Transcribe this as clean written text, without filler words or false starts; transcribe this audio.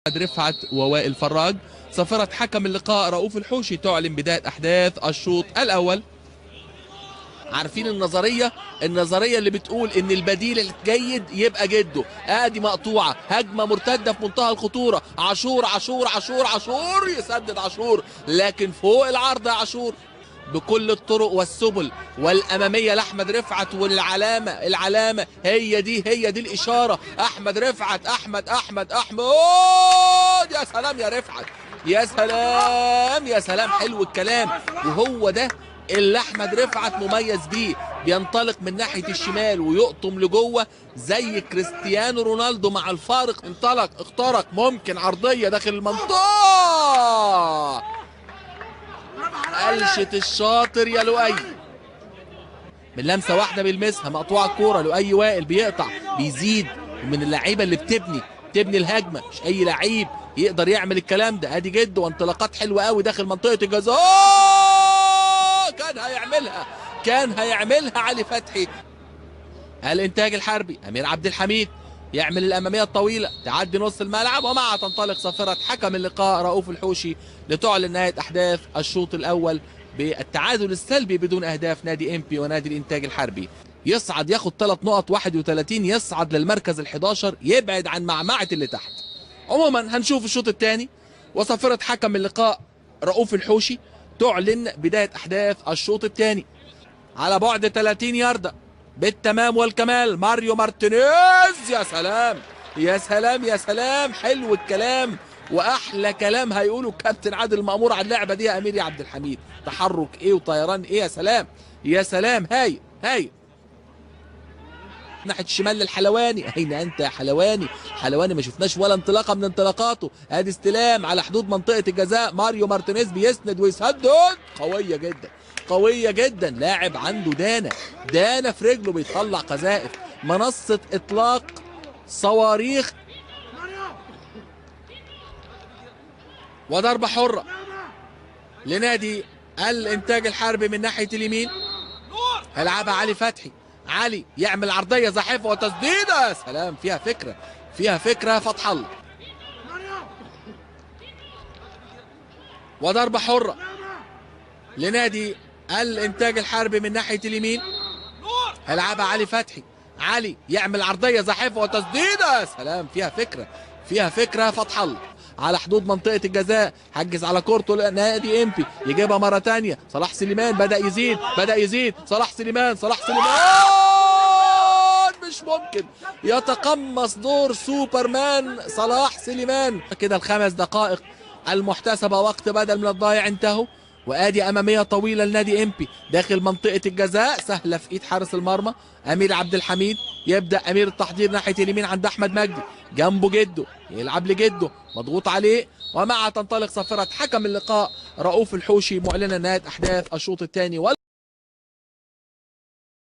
رفعت ووائل فراج. صافرة حكم اللقاء رؤوف الحوشي تعلن بداية أحداث الشوط الأول. عارفين النظرية اللي بتقول إن البديل الجيد يبقى جده. آدي مقطوعة، هجمة مرتدة في منتهى الخطورة. عاشور عاشور عاشور عاشور يسدد عاشور، لكن فوق العرض يا عاشور بكل الطرق والسبل والاماميه لاحمد رفعت. والعلامه هي دي الاشاره. احمد رفعت احمد يا سلام يا رفعت، يا سلام يا سلام، حلو الكلام. وهو ده اللي احمد رفعت مميز بيه، بينطلق من ناحيه الشمال ويقطم لجوه زي كريستيانو رونالدو مع الفارق. انطلق اخترق، ممكن عرضيه داخل المنطقه. قلشة الشاطر يا لؤي، من لمسه واحده بيلمسها. مقطوعه الكوره، لؤي وائل بيقطع بيزيد. من اللعيبه اللي بتبني الهجمه، مش اي لعيب يقدر يعمل الكلام ده. ادي جد وانطلاقات حلوه قوي داخل منطقه الجزاء. كان هيعملها علي فتحي. الانتاج الحربي امير عبد الحميد يعمل الاماميه الطويله تعدي نص الملعب، ومعها تنطلق صافره حكم اللقاء رؤوف الحوشي لتعلن نهايه احداث الشوط الاول بالتعادل السلبي بدون اهداف. نادي امبي ونادي الانتاج الحربي يصعد ياخد 3 نقط 31، يصعد للمركز ال11، يبعد عن معمعه اللي تحت. عموما هنشوف الشوط الثاني. وصافره حكم اللقاء رؤوف الحوشي تعلن بدايه احداث الشوط الثاني. على بعد 30 ياردة بالتمام والكمال ماريو مارتينيز. يا سلام يا سلام يا سلام، حلو الكلام واحلى كلام هيقوله كابتن عادل مأمور على اللعبه دي يا امير يا عبد الحميد. تحرك ايه وطيران ايه، يا سلام يا سلام. هاي ناحيه الشمال للحلواني. اين انت يا حلواني؟ حلواني ما شفناش ولا انطلاقه من انطلاقاته. ادي استلام على حدود منطقه الجزاء. ماريو مارتينيز بيسند ويسدد، قويه جدا. لاعب عنده دانه في رجله، بيطلع قذائف. منصه اطلاق صواريخ. وضربه حره لنادي الانتاج الحربي من ناحيه اليمين. هيلعبها علي فتحي. علي يعمل عرضيه زاحفه وتسديده. يا سلام، فيها فكره فتح الله. وضربه حره لنادي الانتاج الحربي من ناحيه اليمين. هيلعبها علي فتحي. علي يعمل عرضيه زاحفه وتسديده. يا سلام، فيها فكره فتح الله على حدود منطقه الجزاء. حجز على كورته نادي امبي، يجيبها مره ثانيه. صلاح سليمان بدا يزيد. صلاح سليمان مش ممكن يتقمص دور سوبرمان صلاح سليمان. كده ال5 دقائق المحتسبه وقت بدل من الضايع انتهوا. وادي اماميه طويله لنادي امبي داخل منطقه الجزاء، سهله في ايد حارس المرمى امير عبد الحميد. يبدا امير التحضير ناحيه اليمين عند احمد مجدي، جنبه جده، يلعب لجده، مضغوط عليه. ومع تنطلق صافره حكم اللقاء رؤوف الحوشي معلنا نهايه احداث الشوط الثاني.